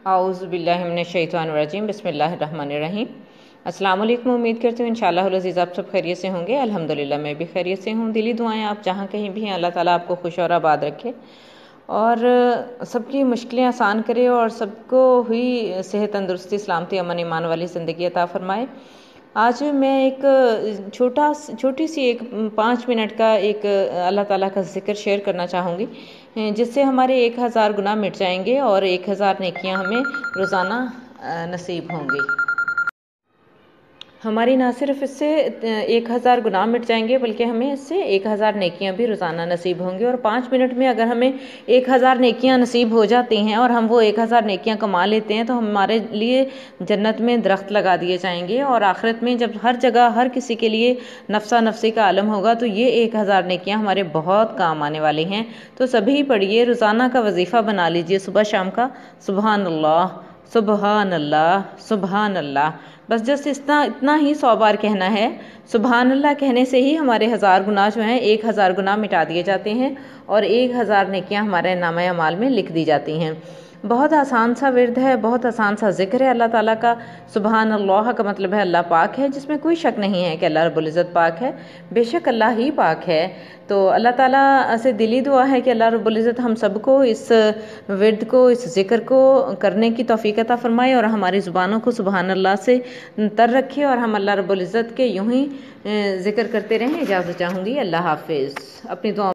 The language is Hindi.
आऊज़ुबिल्लाहिमिनश्शैतानिर्रजीम बिस्मिल्लाहिर्रहमानिर्रहीम। अस्सलाम वालेकुम। उम्मीद करती हूँ इंशाअल्लाह अज़ीज़ आप सब खैरियत से होंगे। अल्हम्दुलिल्लाह मैं भी खैरियत से हूँ। दिली दुआएं आप जहाँ कहीं भी हैं, अल्लाह ताला आपको खुश और आबाद रखे और सबकी मुश्किलें आसान करे और सबको हुई सेहत तंदुरुस्ती सलामती अमन ईमान वाली ज़िंदगी अता फ़रमाए। आज मैं एक छोटी सी एक 5 मिनट का एक अल्लाह ताला का ज़िक्र शेयर करना चाहूँगी, जिससे हमारे 1000 गुनाह मिट जाएंगे और 1000 नेकियां हमें रोज़ाना नसीब होंगी। हमारी ना सिर्फ इससे 1000 गुनाह मिट जाएंगे बल्कि हमें इससे 1000 नेकियां भी रोज़ाना नसीब होंगी। और 5 मिनट में अगर हमें 1000 नेकियां नसीब हो जाती हैं और हम वो 1000 नेकियां कमा लेते हैं तो हमारे लिए जन्नत में दरख्त लगा दिए जाएंगे। और आखिरत में जब हर जगह हर किसी के लिए नफ्सा नफ्सी का आलम होगा तो ये 1000 नेकियां हमारे बहुत काम आने वाली हैं। तो सभी पढ़िए, रोज़ाना का वजीफ़ा बना लीजिए सुबह शाम का, सुबहान अल्लाह सुबहान अल्लाह सुबहान अल्लाह। बस जस्ट इतना ही 100 बार कहना है। सुबहान अल्लाह कहने से ही हमारे 1000 गुनाह जो हैं 1000 गुनाह मिटा दिए जाते हैं और 1000 नेकियां हमारे नामे अमाल में लिख दी जाती हैं। बहुत आसान सा विर्द है, बहुत आसान सा जिक्र है अल्लाह ताला का। सुबहान अल्लाह का मतलब है अल्लाह पाक है, जिसमें कोई शक नहीं है कि अल्लाह रब्बुल इज़्ज़त पाक है, बेशक अल्लाह ही पाक है। तो अल्लाह ताला से दिली दुआ है कि अल्लाह रब्बुल इज़्ज़त हम सबको इस विर्द को, इस जिक्र को करने की तौफीक अता फरमाए और हमारी ज़ुबानों को सुबहान अल्लाह से तर रखे और हम अल्लाह रब्बुल इज़्ज़त के यूं ही जिक्र करते रहें। इजाज़त चाहूँगी। अल्लाह हाफिज़। अपनी दुआ